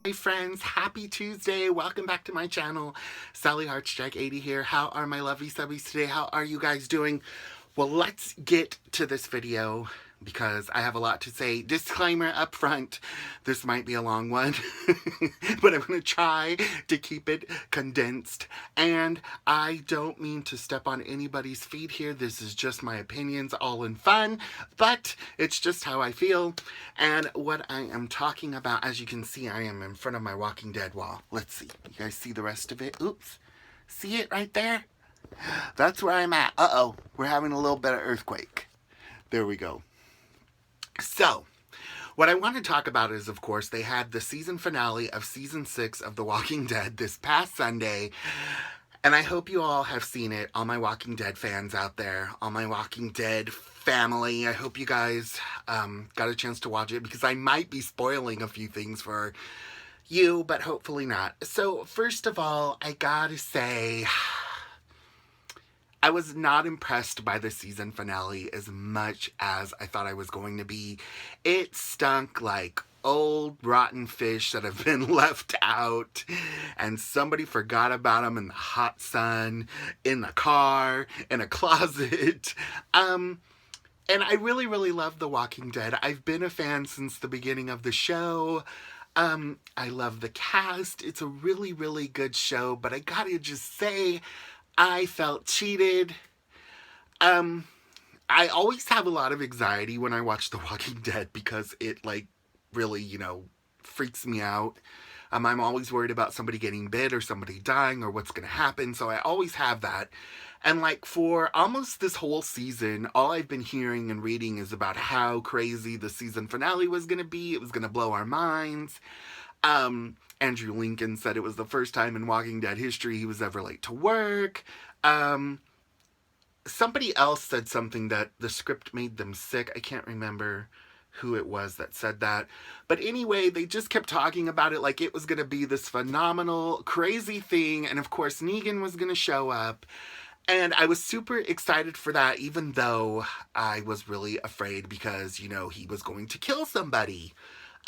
Hey friends, happy Tuesday. Welcome back to my channel. Sally Heartstrike 80 here. How are my lovely subbies today? How are you guys doing? Well, let's get to this video because I have a lot to say. Disclaimer up front, this might be a long one, but I'm going to try to keep it condensed. And I don't mean to step on anybody's feet here. This is just my opinions, all in fun, but it's just how I feel. And what I am talking about, as you can see, I am in front of my Walking Dead wall. Let's see. You guys see the rest of it? Oops. See it right there? That's where I'm at. Uh-oh, we're having a little bit of earthquake. There we go. So, what I want to talk about is, of course, they had the season finale of season 6 of The Walking Dead this past Sunday. And I hope you all have seen it, all my Walking Dead fans out there, all my Walking Dead family. I hope you guys got a chance to watch it because I might be spoiling a few things for you, but hopefully not. So, first of all, I gotta say, I was not impressed by the season finale as much as I thought I was going to be. It stunk like old rotten fish that have been left out and somebody forgot about them in the hot sun, in the car, in a closet. And I really, really love The Walking Dead. I've been a fan since the beginning of the show. I love the cast. It's a really, really good show, but I gotta just say, I felt cheated. I always have a lot of anxiety when I watch The Walking Dead because it, like, really, freaks me out. I'm always worried about somebody getting bit or somebody dying or what's going to happen, so I always have that. And, like, for almost this whole season, all I've been hearing and reading is about how crazy the season finale was going to be. It was going to blow our minds. Andrew Lincoln said it was the first time in Walking Dead history he was ever late to work. Somebody else said something that the script made them sick. I can't remember who it was that said that. But anyway, they just kept talking about it like it was going to be this phenomenal, crazy thing. And of course, Negan was going to show up. And I was super excited for that, even though I was really afraid because, he was going to kill somebody.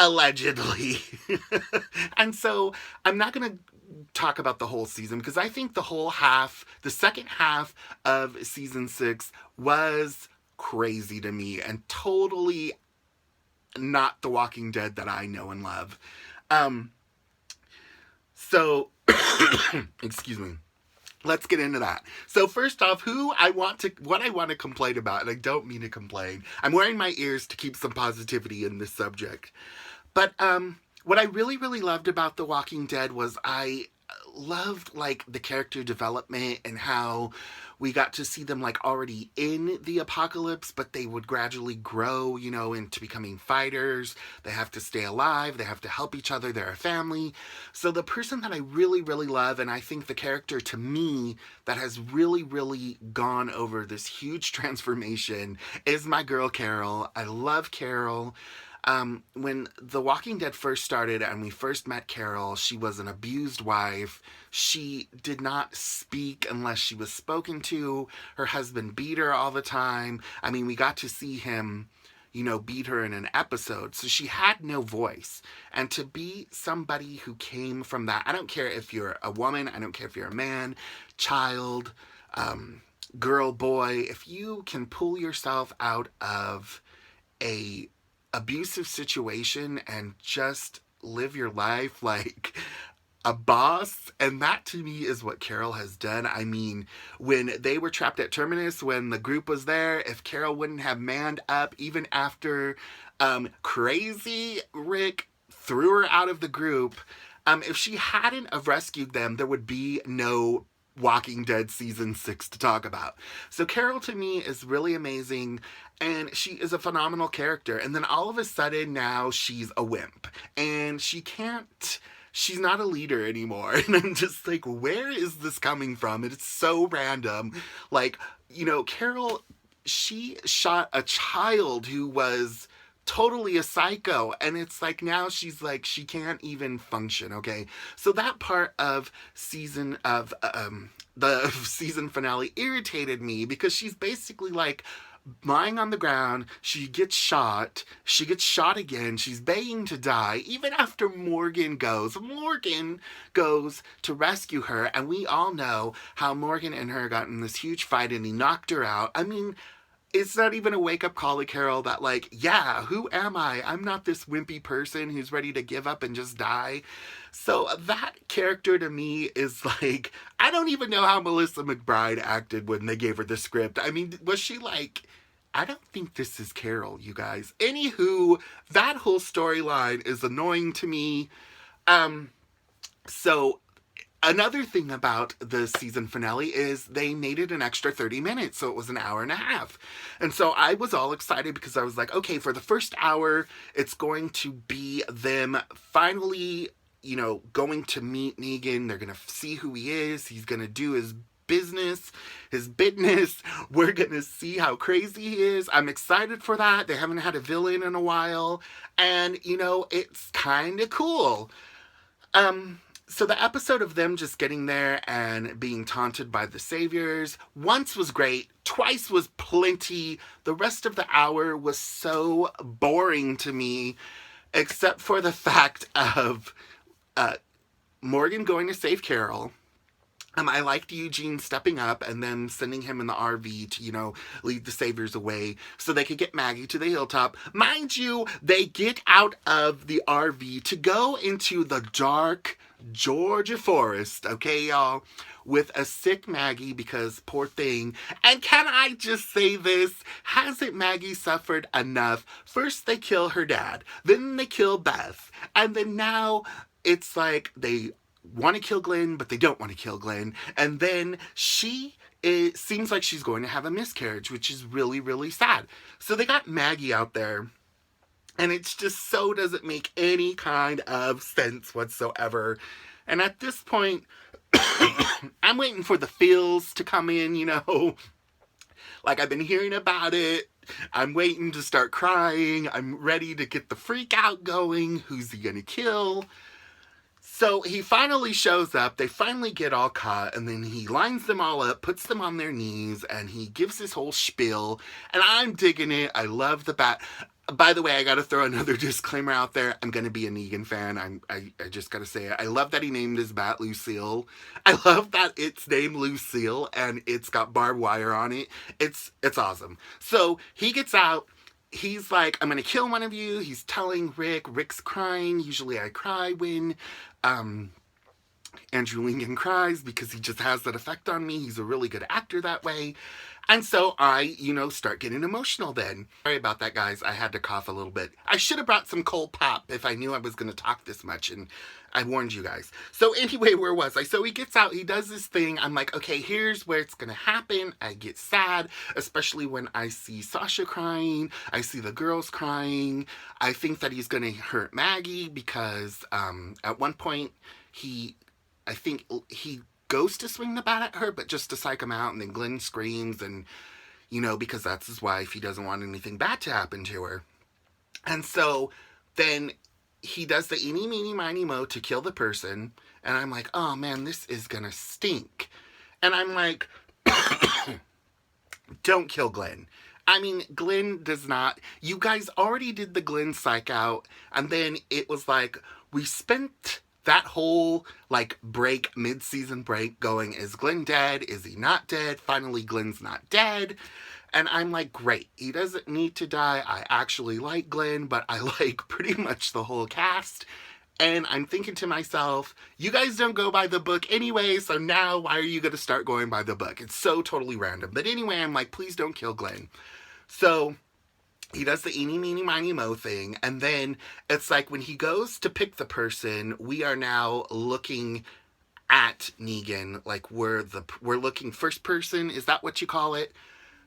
Allegedly. And so I'm not going to talk about the whole season because I think the second half of season 6 was crazy to me and totally not The Walking Dead that I know and love. So, excuse me. Let's get into that. So first off, what I want to complain about, and I don't mean to complain. I'm wearing my ears to keep some positivity in this subject. But what I really, really loved about The Walking Dead was I loved, like, the character development and how we got to see them, like, already in the apocalypse, but they would gradually grow, into becoming fighters. They have to stay alive. They have to help each other. They're a family. So the person that I really, really love, and I think the character to me that has really, really gone over this huge transformation is my girl Carol. I love Carol. When The Walking Dead first started and we first met Carol, she was an abused wife. She did not speak unless she was spoken to. Her husband beat her all the time. I mean, we got to see him, beat her in an episode. So she had no voice. And to be somebody who came from that, I don't care if you're a woman, I don't care if you're a man, child, girl, boy, if you can pull yourself out of a abusive situation and just live your life like a boss, and that to me is what Carol has done. I mean, when they were trapped at Terminus, when the group was there, if Carol wouldn't have manned up even after crazy Rick threw her out of the group, if she hadn't have rescued them, there would be no Walking Dead season 6 to talk about. So Carol to me is really amazing and she is a phenomenal character. And then all of a sudden now she's a wimp and she's not a leader anymore. And I'm just like, where is this coming from? It's so random. Like, Carol, she shot a child who was totally a psycho, and it's like now she's like she can't even function. Okay, so that part of the season finale irritated me because she's basically like lying on the ground. She gets shot. She gets shot again. She's begging to die. Even after Morgan goes to rescue her. And we all know how Morgan and her got in this huge fight and he knocked her out. I mean, it's not even a wake-up call to Carol that, like, yeah, who am I? I'm not this wimpy person who's ready to give up and just die. So that character to me is like, I don't even know how Melissa McBride acted when they gave her the script. I mean, was she like, I don't think this is Carol, you guys. Anywho, that whole storyline is annoying to me. So another thing about the season finale is they made it an extra 30 minutes, so it was an hour and a half. And so I was all excited because I was like, okay, for the first hour, it's going to be them finally, you know, going to meet Negan. They're going to see who he is. He's going to do his business. We're going to see how crazy he is. I'm excited for that. They haven't had a villain in a while. And, you know, it's kind of cool. So the episode of them just getting there and being taunted by the saviors, once was great, twice was plenty. The rest of the hour was so boring to me, except for the fact of Morgan going to save Carol. I liked Eugene stepping up and then sending him in the RV to, you know, lead the saviors away so they could get Maggie to the hilltop. Mind you, they get out of the RV to go into the dark Georgia forest, okay, y'all, with a sick Maggie because poor thing. And can I just say this? Hasn't Maggie suffered enough? First they kill her dad, then they kill Beth, and then now it's like they want to kill Glenn, but they don't want to kill Glenn. And then it seems like she's going to have a miscarriage, which is really, really sad. So they got Maggie out there, and it's just so doesn't make any kind of sense whatsoever. And at this point, I'm waiting for the feels to come in, you know. Like, I've been hearing about it. I'm waiting to start crying. I'm ready to get the freak out going. Who's he gonna kill? So he finally shows up, they finally get all caught, and then he lines them all up, puts them on their knees, and he gives his whole spiel, and I'm digging it. I love the bat. By the way, I gotta throw another disclaimer out there. I'm gonna be a Negan fan. I just gotta say it. I love that he named his bat Lucille. I love that it's named Lucille, and it's got barbed wire on it. It's awesome. So he gets out. He's like, I'm gonna kill one of you. He's telling Rick. Rick's crying. Usually I cry when Andrew Lincoln cries because he just has that effect on me. He's a really good actor that way. And so I, you know, start getting emotional then. Sorry about that, guys. I had to cough a little bit. I should have brought some cold pop if I knew I was going to talk this much, and I warned you guys. So anyway, where was I? So he gets out, he does this thing. I'm like, okay, here's where it's going to happen. I get sad, especially when I see Sasha crying. I see the girls crying. I think that he's going to hurt Maggie because at one point I think he goes to swing the bat at her, but just to psych him out, and then Glenn screams, and, you know, because that's his wife, he doesn't want anything bad to happen to her. And so then he does the eeny, meeny, miny, mo to kill the person, and I'm like, oh man, this is gonna stink. And I'm like, don't kill Glenn. I mean, Glenn does not, you guys already did the Glenn psych out, and then it was like, we spent that whole, like, break, mid-season break, going, is Glenn dead? Is he not dead? Finally, Glenn's not dead. And I'm like, great. He doesn't need to die. I actually like Glenn, but I like pretty much the whole cast. And I'm thinking to myself, you guys don't go by the book anyway, so now why are you going to start going by the book? It's so totally random. But anyway, I'm like, please don't kill Glenn. So he does the eeny, meeny, miny, mo thing, and then it's like when he goes to pick the person, we are now looking at Negan, like we're looking first person, is that what you call it?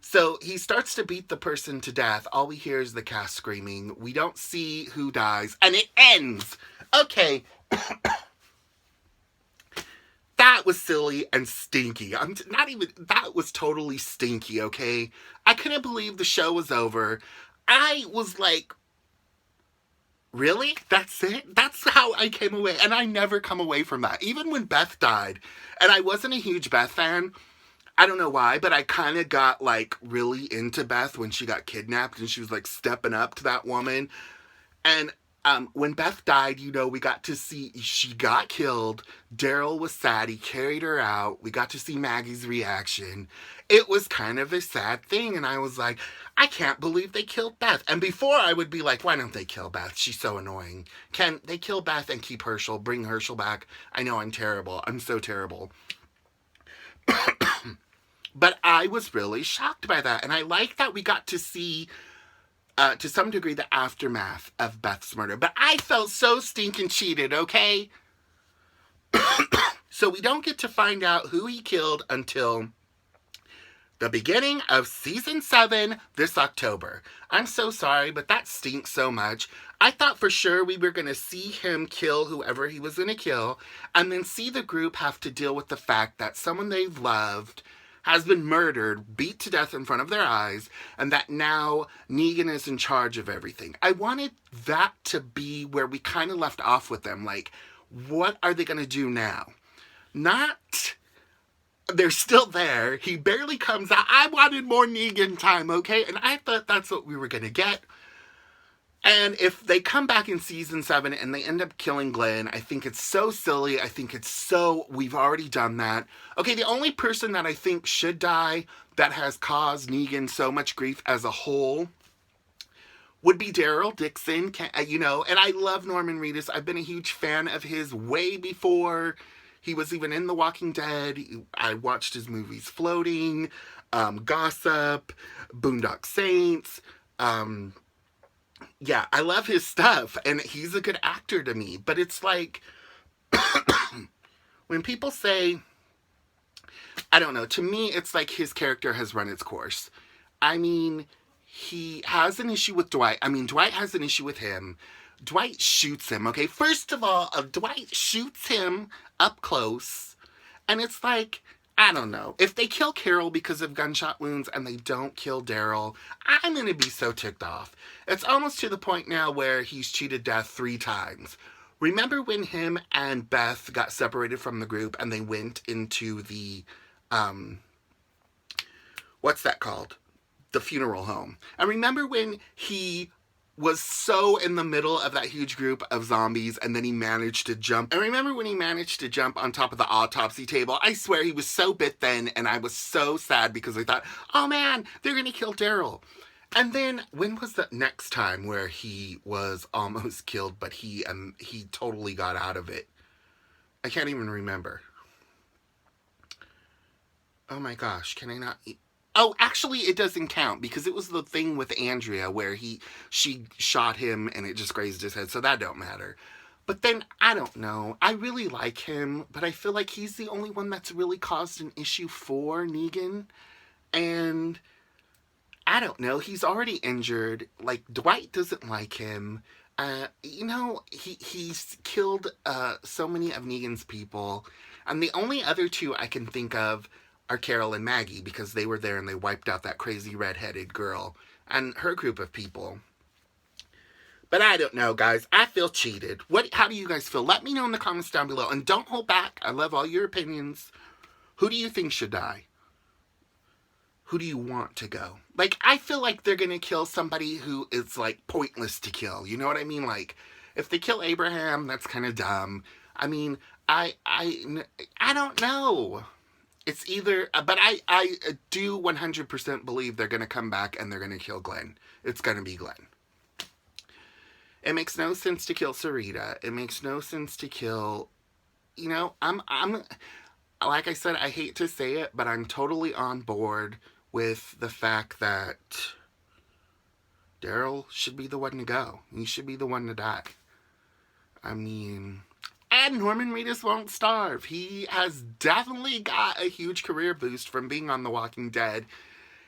So he starts to beat the person to death. All we hear is the cast screaming. We don't see who dies, and it ends. Okay. That was silly and stinky. That was totally stinky, okay? I couldn't believe the show was over. I was like, really? That's it? That's how I came away. And I never come away from that. Even when Beth died, and I wasn't a huge Beth fan, I don't know why, but I kind of got like really into Beth when she got kidnapped and she was like stepping up to that woman. And when Beth died, we got to see she got killed. Daryl was sad. He carried her out. We got to see Maggie's reaction. It was kind of a sad thing. And I was like, I can't believe they killed Beth. And before I would be like, why don't they kill Beth? She's so annoying. Can they kill Beth and keep Herschel? Bring Herschel back. I know I'm terrible. I'm so terrible. But I was really shocked by that. And I like that we got to see to some degree, the aftermath of Beth's murder. But I felt so stinking cheated, okay? So we don't get to find out who he killed until the beginning of season 7 this October. I'm so sorry, but that stinks so much. I thought for sure we were going to see him kill whoever he was going to kill, and then see the group have to deal with the fact that someone they've loved has been murdered, beat to death in front of their eyes, and that now Negan is in charge of everything. I wanted that to be where we kind of left off with them. Like, what are they going to do now? Not, they're still there. He barely comes out. I wanted more Negan time, okay? And I thought that's what we were going to get. And if they come back in season 7 and they end up killing Glenn, I think it's so silly. I think it's so, we've already done that. Okay, the only person that I think should die that has caused Negan so much grief as a whole would be Daryl Dixon, and I love Norman Reedus. I've been a huge fan of his way before he was even in The Walking Dead. I watched his movies Floating, Gossip, Boondock Saints, yeah, I love his stuff, and he's a good actor to me. But it's like, when people say, I don't know, to me, it's like his character has run its course. I mean, he has an issue with Dwight. I mean, Dwight has an issue with him. Dwight shoots him, okay? First of all, Dwight shoots him up close, and it's like, I don't know. If they kill Carol because of gunshot wounds and they don't kill Daryl, I'm going to be so ticked off. It's almost to the point now where he's cheated death 3 times. Remember when him and Beth got separated from the group and they went into the, what's that called? The funeral home. And remember when he was so in the middle of that huge group of zombies and then he managed to jump. And remember when he managed to jump on top of the autopsy table? I swear he was so bit then, and I was so sad because I thought, oh man, they're gonna kill Daryl. And then when was the next time where he was almost killed, but he totally got out of it? I can't even remember. Oh my gosh, can I not... Oh, actually, it doesn't count because it was the thing with Andrea where she shot him and it just grazed his head, so that don't matter. But then, I don't know. I really like him, but I feel like he's the only one that's really caused an issue for Negan. And I don't know. He's already injured. Like, Dwight doesn't like him. He's killed so many of Negan's people. And the only other 2 I can think of are Carol and Maggie, because they were there and they wiped out that crazy redheaded girl and her group of people. But I don't know, guys. I feel cheated. How do you guys feel? Let me know in the comments down below. And don't hold back. I love all your opinions. Who do you think should die? Who do you want to go? Like, I feel like they're going to kill somebody who is, like, pointless to kill. You know what I mean? Like, if they kill Abraham, that's kind of dumb. I mean, I don't know. It's either, but I do 100% believe they're going to come back and they're going to kill Glenn. It's going to be Glenn. It makes no sense to kill Sarita. It makes no sense to kill, I'm, like I said, I hate to say it, but I'm totally on board with the fact that Daryl should be the one to go. He should be the one to die. I mean... And Norman Reedus won't starve. He has definitely got a huge career boost from being on The Walking Dead.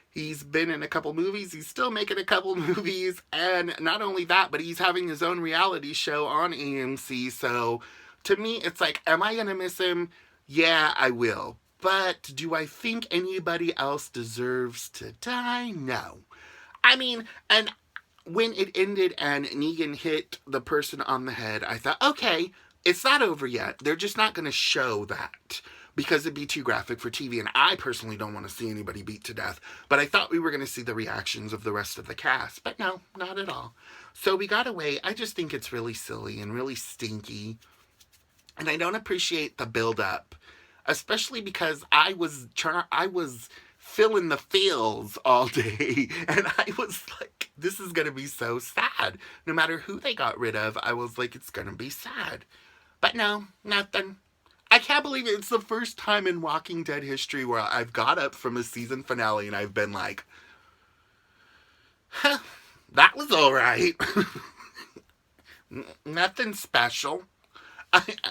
He's been in a couple movies. He's still making a couple movies. And not only that, but he's having his own reality show on AMC. So to me, it's like, am I going to miss him? Yeah, I will. But do I think anybody else deserves to die? No. I mean, and when it ended and Negan hit the person on the head, I thought, okay, it's not over yet. They're just not going to show that. because it'd be too graphic for TV, and I personally don't want to see anybody beat to death. But I thought we were going to see the reactions of the rest of the cast, but no, not at all. So we got away. I just think it's really silly and really stinky, and I don't appreciate the build-up, especially because I was filling the feels all day, and I was like, this is going to be so sad. No matter who they got rid of, I was like, it's going to be sad. But no, nothing. I can't believe it. It's the first time in Walking Dead history where I've got up from a season finale and I've been like, huh, that was alright. Nothing special.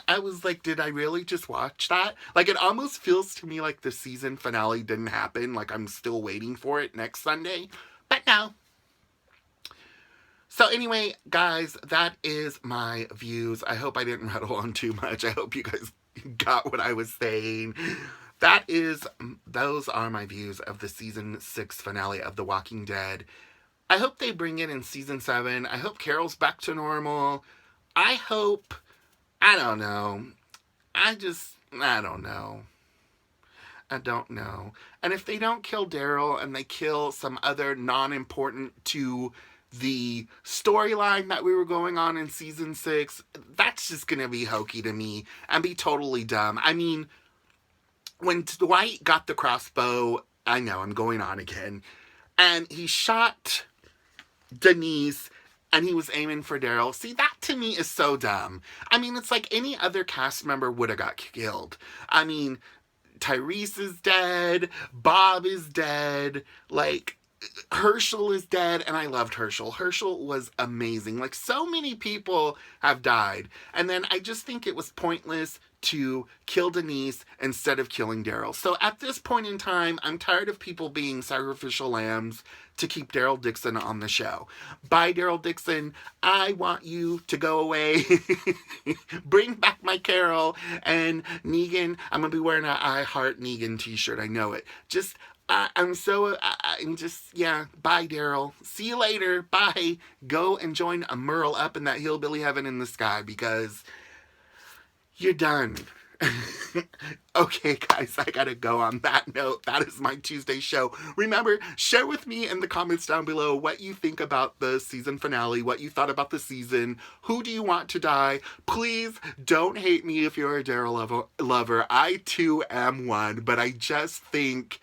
I was like, did I really just watch that? Like, it almost feels to me like the season finale didn't happen. Like, I'm still waiting for it next Sunday. But no. So anyway, guys, that is my views. I hope I didn't rattle on too much. I hope you guys got what I was saying. Those are my views of the season 6 finale of The Walking Dead. I hope they bring it in season 7. I hope Carol's back to normal. I don't know. I don't know. I don't know. And if they don't kill Daryl and they kill some other non-important to the storyline that we were going on in season 6, that's just gonna be hokey to me and be totally dumb. I mean, when Dwight got the crossbow, I know I'm going on again, and he shot Denise and he was aiming for Daryl. See, that to me is so dumb. I mean, it's like any other cast member would have got killed. I mean, Tyrese is dead, Bob is dead, like, Herschel is dead, and I loved Herschel. Herschel was amazing. Like, so many people have died. And then I just think it was pointless to kill Denise instead of killing Daryl. So at this point in time, I'm tired of people being sacrificial lambs to keep Daryl Dixon on the show. Bye, Daryl Dixon. I want you to go away. Bring back my Carol. And Negan, I'm going to be wearing an I Heart Negan t-shirt. I know it. I'm just, yeah, bye, Daryl. See you later. Bye. Go and join a Merle up in that hillbilly heaven in the sky because you're done. Okay, guys, I gotta go on that note. That is my Tuesday show. Remember, share with me in the comments down below what you think about the season finale, what you thought about the season. Who do you want to die? Please don't hate me if you're a Daryl lover. I too am one, but I just think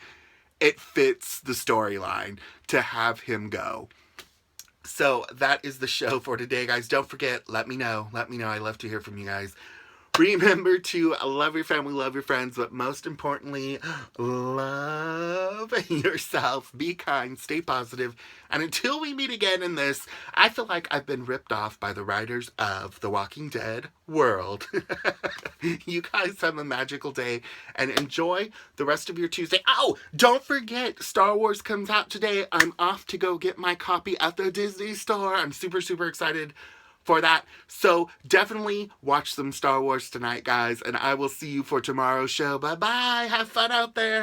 it fits the storyline to have him go. So that is the show for today, guys. Don't forget, let me know. I love to hear from you guys. Remember to love your family, love your friends, but most importantly, love yourself. Be kind, stay positive, and until we meet again in this, I feel like I've been ripped off by the writers of The Walking Dead world. You guys have a magical day, and enjoy the rest of your Tuesday. Oh, don't forget, Star Wars comes out today. I'm off to go get my copy at the Disney store. I'm super, super excited for that. So definitely watch some Star Wars tonight, guys, and I will see you for tomorrow's show. Bye-bye. Have fun out there.